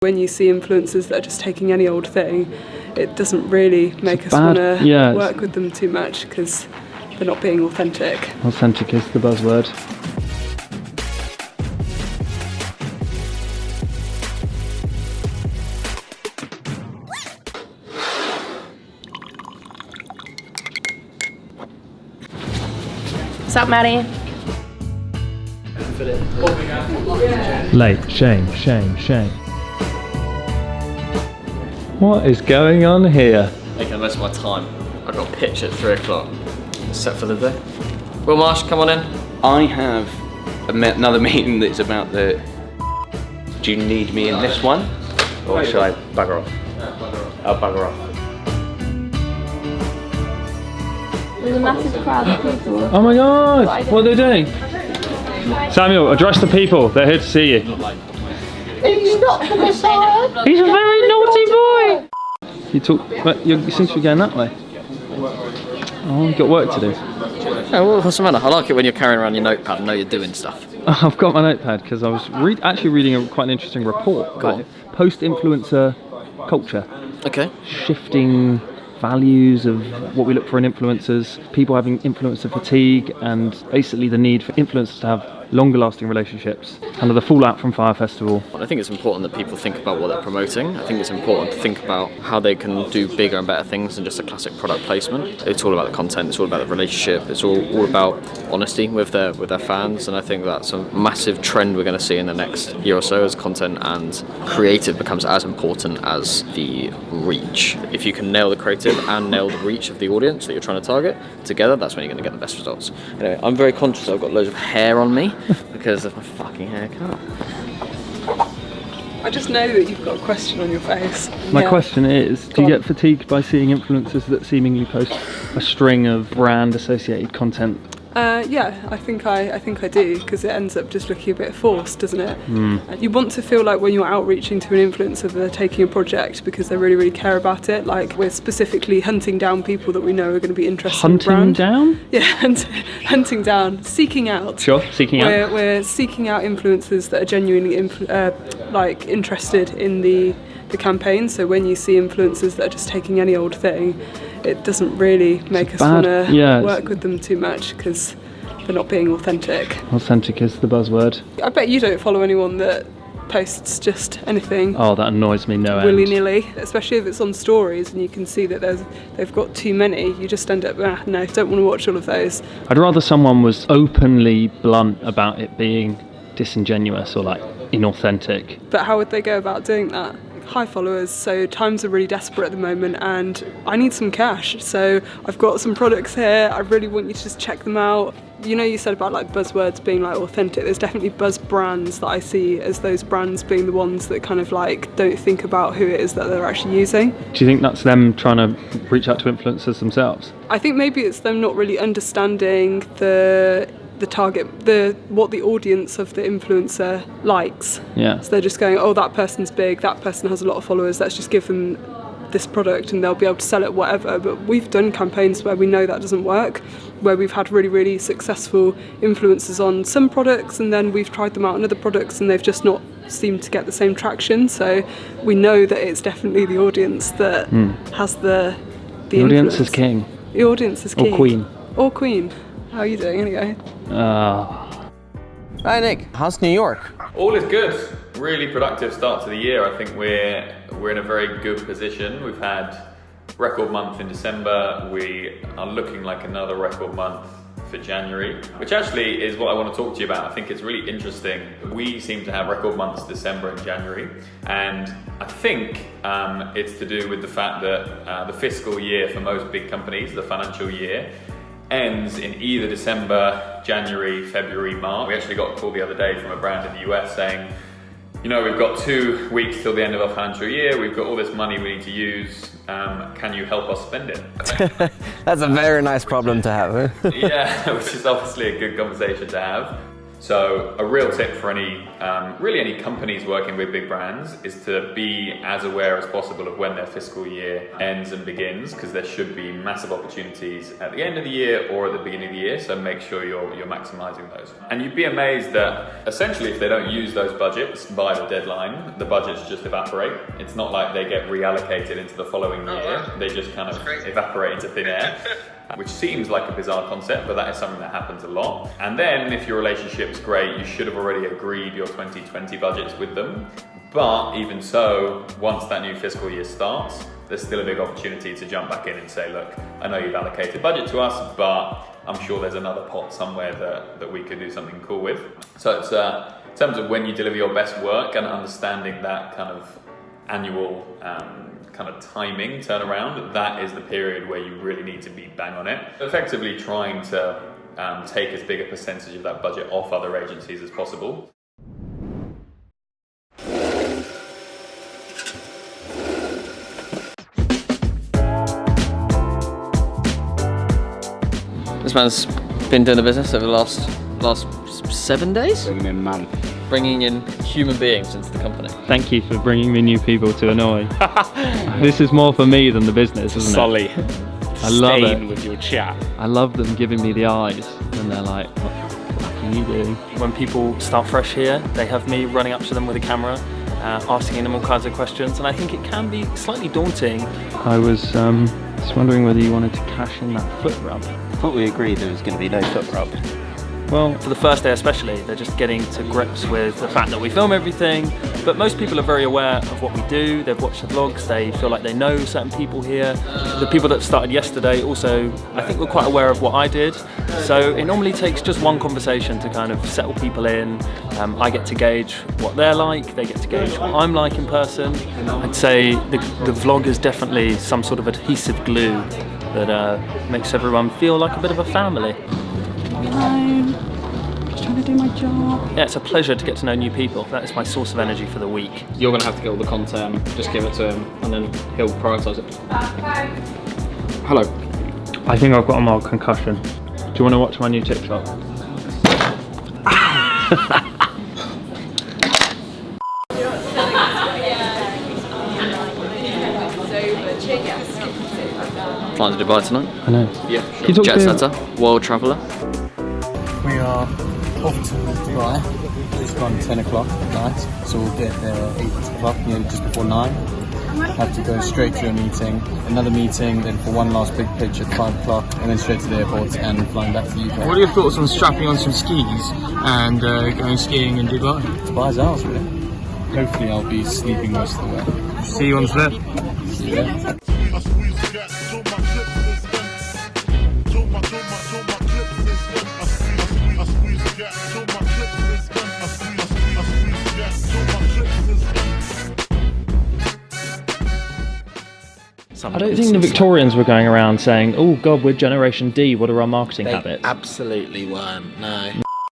When you see influencers that are just taking any old thing, it doesn't really make us want to work with them too much because they're not being authentic. Authentic is the buzzword. What's up, Maddie? Late. Shame. What is going on here? Making the most of my time. I've got a pitch at 3 o'clock. Set for the day. Will Marsh, come on in. I have another meeting that's about the... Do you need me in this one? Or shall I bugger off? I'll bugger off. There's a massive crowd of people. Oh my god! What are they doing? Samuel, address the people. They're here to see you. He's not the Messiah. He's a very naughty boy! You seem to be going that way. Oh, you've got work to do. Yeah, well, what's the matter? I like it when you're carrying around your notepad and know you're doing stuff. I've got my notepad because I was actually reading quite an interesting report about post-influencer culture. Okay. Shifting values of what we look for in influencers, people having influencer fatigue, and basically the need for influencers to have longer lasting relationships, and the fallout from Fire Festival. I think it's important that people think about what they're promoting. I think it's important to think about how they can do bigger and better things than just a classic product placement. It's all about the content, it's all about the relationship, it's all about honesty with their fans, and I think that's a massive trend we're going to see in the next year or so as content and creative becomes as important as the reach. If you can nail the creative and nail the reach of the audience that you're trying to target together, that's when you're going to get the best results. Anyway, I'm very conscious I've got loads of hair on me because of my fucking haircut. I just know that you've got a question on your face. My question is, do you get fatigued by seeing influencers that seemingly post a string of brand associated content? Yeah, I think I do, because it ends up just looking a bit forced, doesn't it? You want to feel like when you're outreaching to an influencer, they're taking a project because they really, really care about it. Like we're specifically hunting down people that we know are going to be interested in the brand. Hunting down? Yeah, hunting down, seeking out. Sure, seeking out. We're seeking out influencers that are genuinely interested in the campaign. So when you see influencers that are just taking any old thing, it doesn't really make us want to work with them too much because they're not being authentic. Authentic is the buzzword. I bet you don't follow anyone that posts just anything. Oh, that annoys me no end. Willy-nilly, especially if it's on stories and you can see that they've got too many. You just end up, no, don't want to watch all of those. I'd rather someone was openly blunt about it being disingenuous or like inauthentic. But how would they go about doing that? Hi followers, so times are really desperate at the moment and I need some cash, so I've got some products here, I really want you to just check them out. You know, you said about like buzzwords being like authentic, there's definitely buzz brands that I see as those brands being the ones that kind of like don't think about who it is that they're actually using. Do you think that's them trying to reach out to influencers themselves? I think maybe it's them not really understanding the target, what the audience of the influencer likes. Yeah. So they're just going, oh, that person's big, that person has a lot of followers, let's just give them this product and they'll be able to sell it, whatever. But we've done campaigns where we know that doesn't work, where we've had really, really successful influencers on some products and then we've tried them out on other products and they've just not seemed to get the same traction. So we know that it's definitely the audience that has the audience is king. The audience is king. Or queen. Or queen. How are you doing anyway? Hi Nick, how's New York? All is good. Really productive start to the year. I think we're in a very good position. We've had record month in December. We are looking like another record month for January, which actually is what I want to talk to you about. I think it's really interesting. We seem to have record months December and January, and I think it's to do with the fact that the fiscal year for most big companies, the financial year, ends in either December, January, February, March. We actually got a call the other day from a brand in the US saying, you know, we've got 2 weeks till the end of our financial year, we've got all this money we need to use, can you help us spend it? That's a very nice problem to have. Yeah, which is obviously a good conversation to have. So a real tip for really any companies working with big brands is to be as aware as possible of when their fiscal year ends and begins, because there should be massive opportunities at the end of the year or at the beginning of the year, so make sure you're maximising those. And you'd be amazed that essentially if they don't use those budgets by the deadline, the budgets just evaporate. It's not like they get reallocated into the following year, they just kind of evaporate into thin air. Which seems like a bizarre concept, but that is something that happens a lot. And then if your relationship's great, you should have already agreed your 2020 budgets with them. But even so, once that new fiscal year starts, there's still a big opportunity to jump back in and say, look, I know you've allocated budget to us, but I'm sure there's another pot somewhere that we could do something cool with. So it's in terms of when you deliver your best work and understanding that kind of annual kind of timing turnaround, that is the period where you really need to be bang on it. Effectively trying to take as big a percentage of that budget off other agencies as possible. This man's been doing the business over the last 7 days? Bringing in human beings into the company. Thank you for bringing me new people to annoy. This is more for me than the business, isn't Solly, it? I love it. with your chat. I love them giving me the eyes, and they're like, what are you doing? When people start fresh here, they have me running up to them with a camera, asking them all kinds of questions, and I think it can be slightly daunting. I was just wondering whether you wanted to cash in that foot rub. I thought we agreed there was going to be no foot rub. Well, for the first day especially, they're just getting to grips with the fact that we film everything, but most people are very aware of what we do. They've watched the vlogs, they feel like they know certain people here. The people that started yesterday also, I think, were quite aware of what I did. So it normally takes just one conversation to kind of settle people in. I get to gauge what they're like, they get to gauge what I'm like in person. I'd say the vlog is definitely some sort of adhesive glue that makes everyone feel like a bit of a family. Just trying to do my job. Yeah, it's a pleasure to get to know new people. That is my source of energy for the week. You're going to have to get all the content, just give it to him, and then he'll prioritise it. Hello. I think I've got a mild concussion. Do you want to watch my new TikTok? Flying to Dubai tonight. I know. Yeah. Can you talk Jet to setter, world traveller. We are off to Dubai, just gone 10 o'clock at night, so we'll get there 8 o'clock, just before 9. Have to go straight to a meeting, another meeting, then for one last big pitch at 5 o'clock, and then straight to the airport and flying back to the UK. What are your thoughts on strapping on some skis and going skiing in Dubai? Dubai's ours, really. Hopefully I'll be sleeping most of the way. See you on the flip. Yeah. I don't think the Victorians were going around saying, oh God, we're Generation D, what are our marketing habits? Absolutely weren't, no.